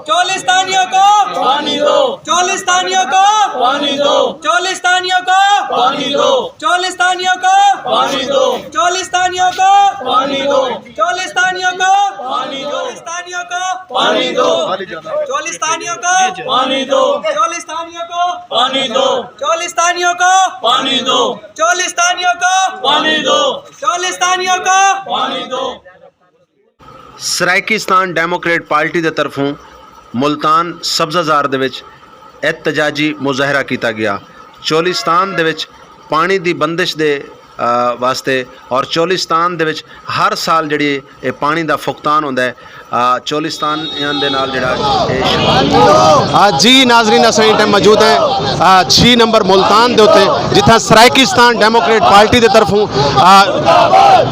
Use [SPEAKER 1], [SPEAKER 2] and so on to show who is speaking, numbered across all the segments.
[SPEAKER 1] चोलिस्तानियों को
[SPEAKER 2] पानी दो,
[SPEAKER 1] चोलिस्तानियों को
[SPEAKER 2] पानी दो,
[SPEAKER 1] चोलिस्तानियों को
[SPEAKER 2] पानी दो,
[SPEAKER 1] चोलिस्तानियों को
[SPEAKER 2] पानी दो,
[SPEAKER 1] चोलिस्तानियों को
[SPEAKER 2] पानी दो,
[SPEAKER 1] चोलिस्तानियों को
[SPEAKER 2] पानी दो,
[SPEAKER 1] चोलिस्तानियों को
[SPEAKER 2] पानी दो,
[SPEAKER 1] चोलिस्तानियों को
[SPEAKER 2] पानी दो,
[SPEAKER 1] चोलिस्तानियों को
[SPEAKER 2] पानी दो,
[SPEAKER 1] चोलिस्तानियों को
[SPEAKER 2] पानी दो,
[SPEAKER 1] चोलिस्तानियों को
[SPEAKER 2] पानी दो,
[SPEAKER 1] चोलिस्तानियों को
[SPEAKER 2] पानी दो।
[SPEAKER 3] ਸਰਾਇਕੀਸਤਾਨ ਡੈਮੋਕ੍ਰੇਟ ਪਾਰਟੀ ਦੇ ਤਰਫੋਂ ਮੁਲਤਾਨ ਸਬਜ਼ਾਜ਼ਾਰ ਦੇ ਵਿੱਚ ਇhtਜਾਜੀ ਮੁਜ਼ਾਹਰਾ ਕੀਤਾ ਗਿਆ। ਚੋਲਿਸਤਾਨ ਦੇ ਵਿੱਚ ਪਾਣੀ ਦੀ ਬੰਦਿਸ਼ ਦੇ ਵਾਸਤੇ ਔਰ ਚੋਲਿਸਤਾਨ ਦੇ ਵਿੱਚ ਹਰ ਸਾਲ ਜਿਹੜੀ ਇਹ ਪਾਣੀ ਦਾ ਫੁਕਤਾਨ ਹੁੰਦਾ ਹੈ ਚੋਲਿਸਤਾਨੀਆਂ ਦੇ ਨਾਲ ਜਿਹੜਾ ਜੀ ਨਾਜ਼ਰੀਨ ਅਸੀਂ ਟਾਈਮ ਮੌਜੂਦ ਹੈ 6 ਨੰਬਰ ਮੁਲਤਾਨ ਦੇ ਉੱਤੇ ਜਿੱਥੇ ਸਰਾਇਕੀਸਤਾਨ ਡੈਮੋਕ੍ਰੇਟ ਪਾਰਟੀ ਦੇ ਤਰਫੋਂ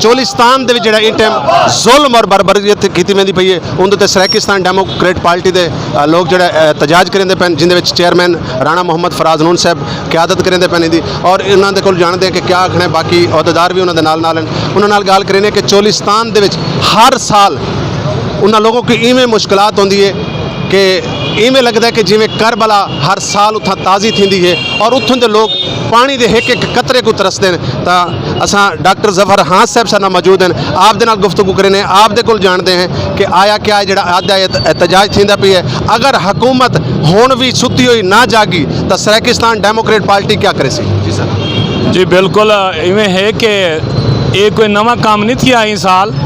[SPEAKER 3] ਚੋਲਿਸਤਾਨ ਦੇ ਵਿੱਚ ਜਿਹੜਾ ਇਹ ਟਾਈਮ ਜ਼ੁਲਮ ਔਰ ਬਰਬਰੀਅਤ ਕੀਤੀ ਜਾਂਦੀ ਪਈ ਹੈ ਉਹਦੇ ਉੱਤੇ ਸਰਾਇਕੀਸਤਾਨ ਡੈਮੋਕ੍ਰੇਟ ਪਾਰਟੀ ਦੇ ਲੋਕ ਜਿਹੜਾ ਇhtਜਾਜ ਕਰਿੰਦੇ ਪਏ ਜਿੰਦੇ ਵਿੱਚ ਚੇਅਰਮੈਨ ਰਾਣਾ ਮੁਹੰਮਦ ਫਰਾਜ਼ ਨੂਨ ਸਾਹਿਬ ਕਿਆਦਤ ਕਰਿੰਦੇ ਪਏ ਇਹਦੀ ਔਰ ਇਹਨਾਂ ਦੇ ਕੋਲ ਜਾਣਦੇ ਕਿ ਕਿਆ ਆਖਣਾ ਬਾਕੀ ਅਹੁਦੇਦਾਰ ਵੀ ਉਹਨਾਂ ਦੇ ਨਾਲ ਉਹਨਾਂ ਨਾਲ ਗੱਲ ਕਰੀਏ ਕਿ ਚੋਲਿਸਤਾਨ ਦੇ ਵਿੱਚ ਹਰ ਸਾਲ ਉਹਨਾਂ ਲੋਕਾਂ को इवें मुश्किलात होंदी है कि इवें लगता है कि जिमें करबला हर साल उतना ताज़ी थी है और उतों के लोग पानी के एक एक कतरे को तरसते हैं। तो असा डॉक्टर जफर हां साहब साथ मौजूद हैं आप दे नाल गुफ्तगू करें आप दे कोल जानते हैं कि आया क्या जो अदा एहतजाज थींदा पई है अगर हुकूमत हुण भी सुती हुई ना जागी तो सरायकीस्तान डेमोक्रेट पार्टी क्या करे सी? जी सर
[SPEAKER 4] जी बिल्कुल इवें है कि ये कोई नवा काम नहीं थी इस साल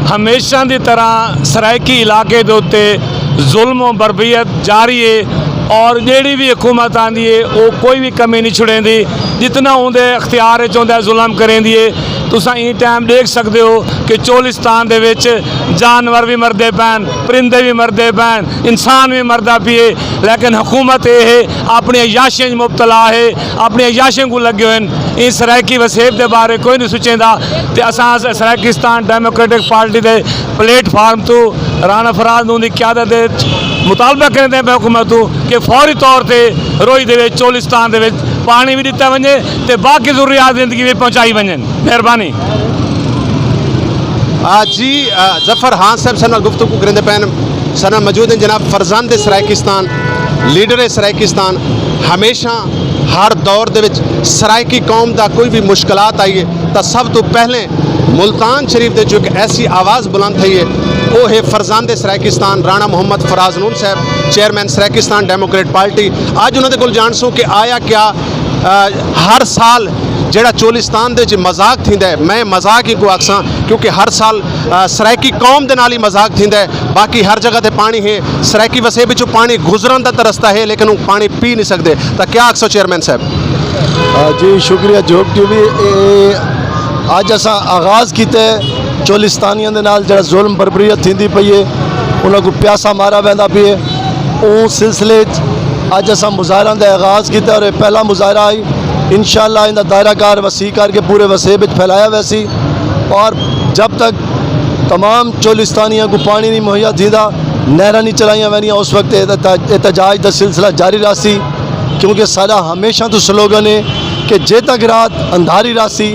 [SPEAKER 4] हमेशा की तरह सरायकी इलाके के उत्ते जुल्म बरबरीयत जारी है और जेड़ी भी हुकूमत आती है वो कोई भी कमी नहीं छुड़ेंदी जितना उनके अख्तियार होंदा जुल्म करेंदी है। तुसां ई टाइम देख सकते हो कि चोलिस्तान दे विच जानवर भी मरदे पैन परिंदे भी मरदे पैन इंसान भी मरदा पिए लेकिन हुकूमत ये अपनी अयाशें मुबतला है अपनी अयाशें को लगे हुए हैं। इस सरायकी वसेब के बारे कोई नहीं सोचेंदा तो असां सरायकीस्तान डेमोक्रेटिक पार्टी के प्लेटफार्म तो राणा फराज नून की क्यादत मुतालबा करेंगे हैं हुकूमत को कि फौरी तौर पर रोई दे चोलिस्तान दे पानी भी दिता वजे तो बाकी ज़रूरियात ज़िंदगी में पहुँचाई वजन। मेहरबानी
[SPEAKER 3] जी जफर हां साहब साथ गुफ्तगू करेंदे पैन साथ मौजूद हैं जनाब फरजांद सरायकीस्तान लीडर सरायकीस्तान हमेशा हर दौर दे विच सरायकी कौम का कोई भी मुश्किलात आई है तो सब तो पहले मुल्तान शरीफ के जो एक ऐसी आवाज़ बुलंद थी है वो है फरजांद सरायकीस्तान राणा मुहम्मद फराज नून साहब चेयरमैन सरायकीस्तान डेमोक्रेट पार्टी अज उन्होंने को जानसूँ कि आया क्या हर साल जड़ा चोलिस्तान दे मजाक थींदा है मैं मजाक ही को आखसा क्योंकि हर साल सरायकी कौम दे नाल ही मजाक थींदा है बाकी हर जगह ते पानी है सरायकी वसे बिचों पानी गुजरन दा रस्ता है लेकिन वो पानी पी नहीं सकते तो क्या आखसो चेयरमैन साहब?
[SPEAKER 5] जी शुक्रिया जोग टीवी अज असा आगाज़ किया चोलिस्तानियों के नाल जड़ा जुल्म बरबरीयत थींदी पई है उन्होंने को प्यासा मारा वैंदा पई है उस सिलसिले अज असा मुजाहरा का आगाज़ किया और पहला मुजाहरा आई इंशाअल्लाह इनका दायराकार वसी करके पूरे वसेब फैलाया वैसी और जब तक तमाम चोलिस्तानियों को पानी नहीं मुहैया थींदा नहर नहीं चलाइया वैनिया उस वक्त एहतजाज का सिलसिला जारी रही क्योंकि सारा हमेशा तो स्लोगन है कि जे तक रात अंधारी रासी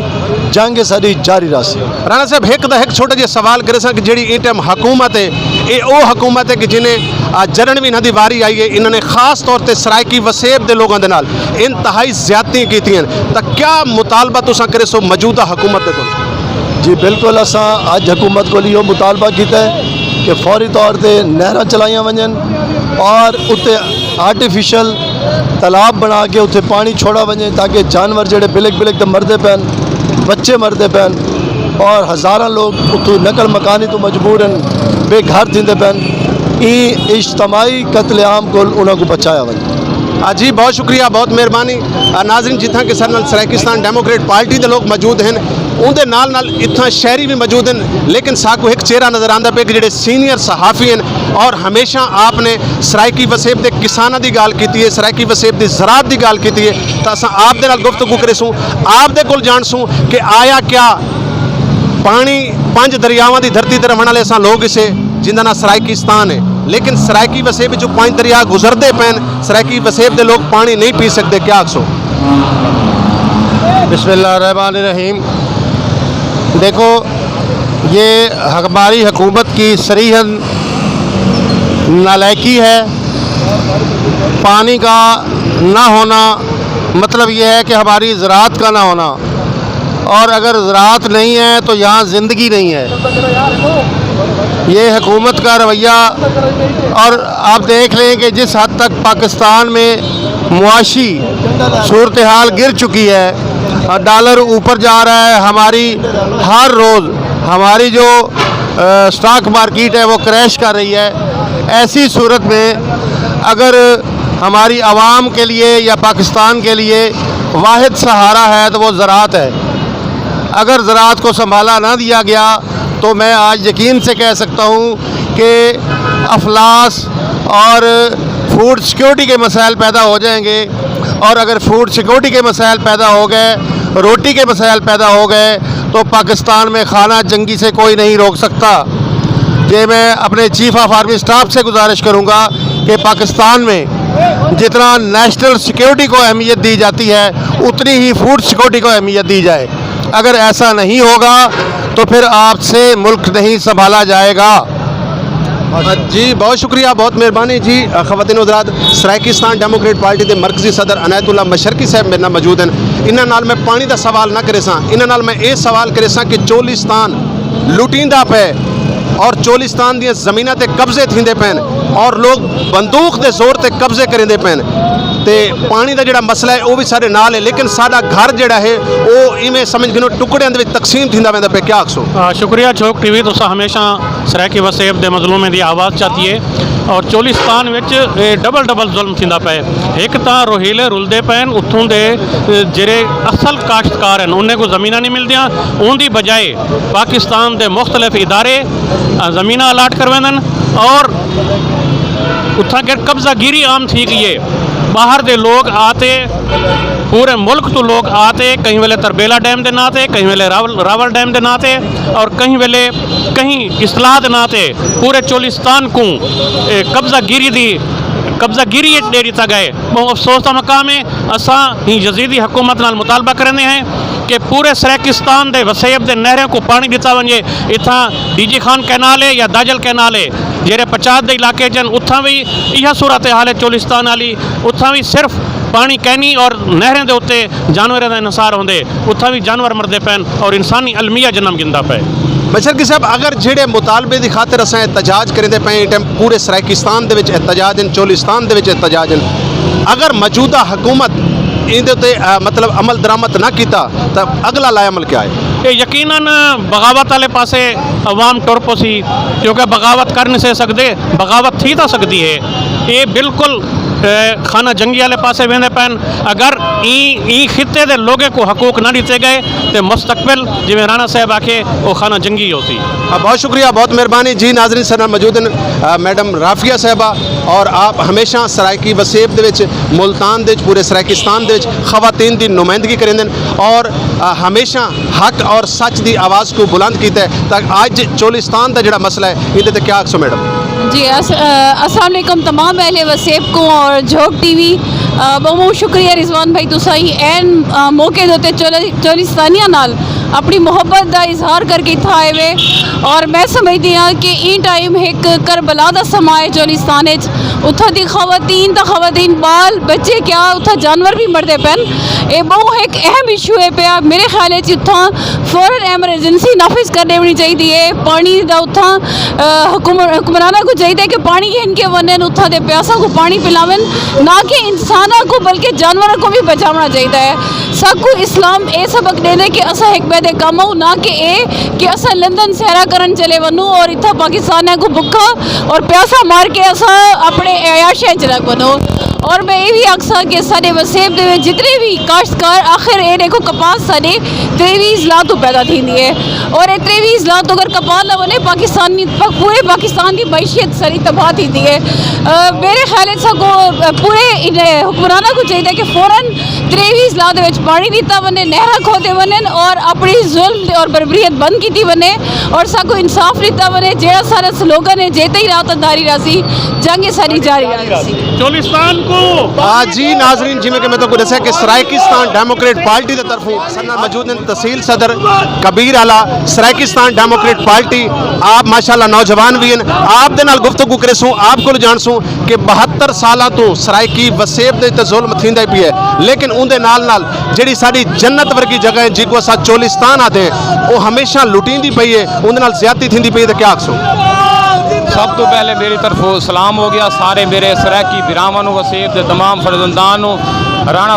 [SPEAKER 5] जंग सारी जारी रासी।
[SPEAKER 3] राणा साहब एक छोटा जिहा सवाल करे सा कि जी इस टाइम हुकूमत है ये वो हुकूमत है कि जिन्हें जरन भी इन्हों की वारी आई है इन्होंने खास तौर पर सरायकी वसेब के लोगों के नाल इंतहाई ज्यादती की तो क्या मुतालबा तुसा करे सो मौजूदा हुकूमत के कोल?
[SPEAKER 5] जी बिल्कुल असा अज हुकूमत को यो मुतालबा किया है कि फौरी तौर पर नहर चलाइया वजन और उत्ते आर्टिफिशल तालाब बना के उत्थे पानी छोड़ा वजे ताकि जानवर जोड़े बिलक बिलक तो मरते पैन बच्चे मरते पैन और हज़ारा लोग उतो नकल मकानी तो मजबूर हैं बेघर थींदे पैन इज्तमाही कत्लेआम को उन्होंने बचाया वजे।
[SPEAKER 3] जी बहुत शुक्रिया बहुत मेहरबानी नाज़रीन जिथा कि सर सरायकीस्तान डेमोक्रेट पार्टी के लोग मौजूद हैं उनके नाल इतना शहरी भी मौजूद हैं लेकिन साकू एक चेहरा नज़र आता पे कि जोड़े सीनियर सहाफ़ी हैं और हमेशा आपने सरायकी वसेब के किसानों की गाल की है सरायकी वसेब की ज़राअत की गाल की है तो अस आप दे नाल गुफ्तगू करेसूँ आप दे कोल जानसूँ कि आया क्या पानी 5 दरियावां की धरती ते रहने वाले असां लोग इसे जिंदा ना सरायकीस्तान है लेकिन सरायकी वसेब जो 5 दरिया गुजरते पैन सरायकी वसेब के लोग पानी नहीं पी सकते क्या आखसो?
[SPEAKER 6] बिस्मिल्लाहिर्रहमानिर्रहीम। देखो ये हमारी हुकूमत की सरीहन
[SPEAKER 3] नालायकी है। पानी का ना होना मतलब ये है कि हमारी ज़राअत का ना होना, और अगर ज़राअत नहीं है तो यहाँ ज़िंदगी नहीं है। ये हुकूमत का रवैया, और आप देख लें कि जिस हद तक पाकिस्तान में मुआशी सूरत हाल गिर चुकी है, डॉलर ऊपर जा रहा है, हमारी हर रोज़ हमारी जो स्टॉक मार्केट है वो क्रैश कर रही है। ऐसी सूरत में अगर हमारी आवाम के लिए या पाकिस्तान के लिए वाहिद सहारा है तो वो ज़राअत है। अगर ज़राअत को संभाला ना दिया गया तो मैं आज यकीन से कह सकता हूँ कि अफलास और फूड सिक्योरिटी के मसाइल पैदा हो जाएंगे, और अगर फूड सिक्योरिटी के मसाइल पैदा हो गए, रोटी के मसाइल पैदा हो गए, तो पाकिस्तान में खाना जंगी से कोई नहीं रोक सकता। ये मैं अपने चीफ ऑफ आर्मी स्टाफ से गुजारिश करूँगा कि पाकिस्तान में जितना नेशनल सिक्योरिटी को अहमियत दी जाती है उतनी ही फूड सिक्योरिटी को अहमियत दी जाए। अगर ऐसा नहीं होगा तो फिर आपसे मुल्क नहीं संभाला जाएगा। जी बहुत शुक्रिया, बहुत मेहरबानी जी। ख़वातीन हज़रात, सराइकिस्तान डेमोक्रेट पार्टी के मरकजी सदर अनायतुल्लाह मशरकी साहब मेरे नाल मौजूद हैं। इन्हां नाल मैं पानी का सवाल ना करे सां, इन्हां नाल मैं ये सवाल करे सां कि चोलिस्तान लुटींदा पे और चोलिस्तान दी ज़मीनां ते कब्जे थींदे पैन और लोग बंदूक के जोर ते कब्जे करेंदे पैन, ते पानी का जिहड़ा मसला है वो भी सारे नाल है, लेकिन साडा घर जिहड़ा है वो इवें समझ गिनो टुकड़ियां दे विच तकसीम थींदा वेंदा पे। क्या आखसो?
[SPEAKER 6] शुक्रिया चौक टीवी, तुसा हमेशा सराइकी वसेब दे मजलूमें दी आवाज़ चाहती है। और चोलिस्तान विच डबल डबल जुल्म थींदा पे। एक तां रोहीले रुलदे पैन, उत्थों दे जेरे असल काश्तकार हैं उन्हें को ज़मीनां नहीं मिलदियां, उनकी बजाय पाकिस्तान दे मुख्तलिफ इदारे ज़मीनां अलाट करवेंदन और उत्थां के कब्जागिरी आम थी गई है। बाहर दे लोग आते, पूरे मुल्क तो लोग आते, कहीं वेले तरबेला डैम के नाते, कहीं वेले रावल डैम के नाते, और कहीं वेले कहीं इस्लाह के नाते पूरे चोलिस्तान को कब्जागिरी दे दिता गए। बहुत अफसोस का मकाम है। असा ही यजीदी हुकूमत नाल मुतालबा करने हैं कि पूरे सराइकिस्तान के वसेब के नहरों को पानी दिता वजे। इतना डीजी खान कैनाल है या दाजल कैनाल है जेरे 50 के इलाके जन, उत्थां भी यह सूरत हाल है चोलिस्तान वाली। उत्थां भी सिर्फ पानी कहनी और नहरों के उत्ते जानवरों का इनसार होंगे, उत्थां भी जानवर मरते पैन और इंसानी अलमिया जन्म गिंदा पे।
[SPEAKER 3] मशरकी साहब, अगर जेड़े मुतालबे की खातिर अस एहतजाज करेंदे पे टाइम पूरे सराइकिस्तान दे विच एहतजाज हैं, चोलिस्तान दे विच एहतजाज हैं, अगर मौजूदा हुकूमत इहदे ते मतलब अमल दरामद ना किया तो अगला लाएमल क्या है?
[SPEAKER 6] ये यकीनन बगावत वाले पासे अवाम टुर पसी, क्योंकि बगावत कर नहीं सकते, बगावत थी तो सकती है। ये बिल्कुल खाना जंगी वाले पासे वेंदे पैन। अगर ई खिते के लोगों को हकूक ना दिते गए तो मुस्तकबिल जिमें राणा साहब आखे वो खाना जंगी होती।
[SPEAKER 3] बहुत शुक्रिया, बहुत मेहरबानी जी। नाजरीन सर मौजूद हैं मैडम राफिया साहबा, और आप हमेशा सराइकी वसेब दे विच मुल्तान दे पूरे सराइकिस्तान दे विच खवातीन की नुमाइंदगी करेंदे और हमेशा हक और सच की आवाज़ को बुलंद किया है। ताकि आज चोलिस्तान का जिहड़ा मसला है इहदे ते क्या आखसो मैडम?
[SPEAKER 7] जी अस्सलाम वालेकुम तमाम अहले वसेब को और झोंक टीवी बहुत शुक्रिया रिजवान भाई, तुसा ही एन मौके दे चोलिस्तानिया नाल अपनी मुहब्बत का इजहार करके इतना आए हुए। और मैं समझती हाँ कि इन टाइम एक करबला का समा है चोलिस्तान, उत्थों की खवातीन बाल बच्चे क्या उत्थों जानवर भी मरते पैन। ये बहुत एक अहम इशू है पे। मेरे ख्याल उत्थों फौरन एमरजेंसी नाफिज करने होनी चाहिए। पानी का उत्थों हुक्मराना को चाहिए कि पानी इनके वनन उत्थों के प्यासा को पानी पिलावन, ना कि इंसाना को बल्कि जानवरों को भी बचाना चाहिए है। सबको इस्लाम ये सबक देने कि असा एक बैदे कम हो, ना कि ये कि असा लंदन सहरा करन चले वनू और इतना पाकिस्तान को भुखा और प्यासा मार के असा अपने अयाशे च रख बनो। और मैं ये भी आखसा कि साढ़े वसेब दे जितने भी काश्तकार आखिर ये देखो कपास साढ़े 23 लाख तो पैदा थी है, और ये 23 लाख तो अगर कपास न बने पूरे पाकिस्तान की मैशियत सारी तबाह थी है। मेरे ख्याल सको पूरे हुक्मराना को चाहिए कि फौरन 23 लाख पानी दिता वने, नहर खोते वन और अपनी जुल्म और बर्बरियत बंद की वने और सबको इंसाफ दिता वने। जेड़ा सारा स्लोगन है जेते ही रात अंधारी रासी जंग सारी जारी रासी।
[SPEAKER 6] चोलिस्तान
[SPEAKER 3] जी नाजरीन जिमें कि मैं तो दसा कि सराइकिस्तान डेमोक्रेट पार्टी की तरफों सन्ना मौजूद हैं तहसील सदर कबीर आला सराइकिस्तान डेमोक्रेट पार्टी आप माशाल्लाह नौजवान भी हैं आप दे नाल गुफ्तगू करे सूं आप को जानसूं कि 72 साल तो सराइकी वसेब दे ते जुल्म थींदा ही पिए लेकिन उनके नाल जिहड़ी साडी जन्नत वर्गी जगह है जिको असां चोलिस्तान आते हैं वो हमेशा लुटींदी पई है उनके नाल ज्यादती थींदी पई है तो क्या आखसो
[SPEAKER 4] सब तो पहले मेरी तरफों सलाम हो गया सारे मेरे सराकी बिरावां नूं वसीयत दे तमाम फर्जंदान नूं राणा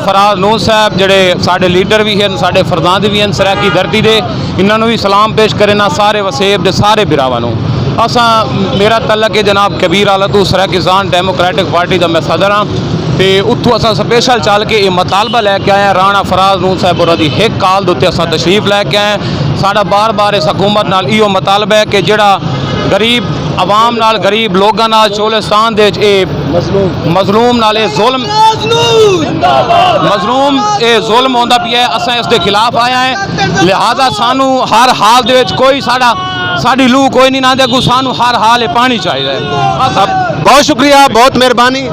[SPEAKER 4] फराज नून साहब जड़े साडे लीडर भी हैं साडे फरदांद भी हैं सराकी धरती दे इन्हां नूं भी सलाम पेश करे ना सारे वसेब दे सारे बिरावां नूं असां मेरा तलक है जनाब कबीर आला तो सराकिस्तान डेमोक्रेटिक पार्टी का मैं सदर हाँ तो उत्थों असां स्पेशल चल के ये मुतालबा लैके आए हैं राणा फराज नून साहब और दी एक काल दे उत्ते असां तशरीफ लैके आए हैं साडा बार बार इस हुकूमत नाल इहो मुतालबा है कि जिहड़ा गरीब आवाम नाल गरीब लोगों नाल चोलिस्तान दे मजलूम नाल मजलूम ये जुल्म होंदा पिया है असां इस दे खिलाफ आया है लिहाजा सानू हर हाल दे विच कोई साडी लू कोई नहीं ना दे सानू हर हाल पानी चाहिए
[SPEAKER 3] बहुत शुक्रिया बहुत मेहरबानी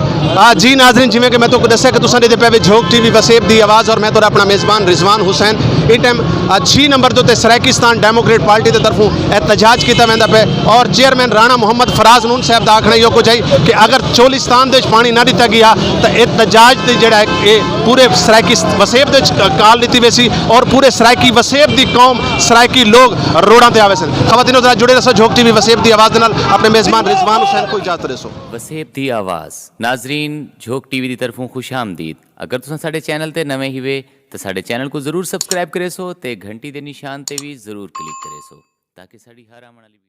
[SPEAKER 3] जी नाजरीन जिमें कि मैं तो दसा कि तुसां दे पे झोंक टीवी वसेब दी आवाज़ और मैं तो अपना मेज़बान रिजवान हुसैन इस टाइम 6 नंबर तो सराइकिस्तान डेमोक्रेट पार्टी की तरफों एहतजाज किया वेंदा पे और चेयरमैन राणा मोहम्मद फराज नून साहब का आखना यो कुछ है कि अगर चोलिस्तान दे पानी ना दिता गया तो एहतजाज दी जड़ा है पूरे सराइकी वसेब दे काल दी वैसी और पूरे सराइकी वसेब दी कौम सराइकी लोग रोडां ते आवे सन खवातीनो जरा जुड़े रहो झोंक टीवी वसेब दी आवाज़ दे नाल अपने मेज़बान रिजवान हुसैन को इजाजत रसो
[SPEAKER 8] वसेब दी आवाज़ नाजरीन झोंक टीवी की तरफों खुश आमदीद अगर तुम साडे चैनल ते नवे ही वे तो साडे चैनल को जरूर सबसक्राइब करे सो ते घंटी दे निशान ते भी जरूर क्लिक करे सो ताकि साडी हर आने वाली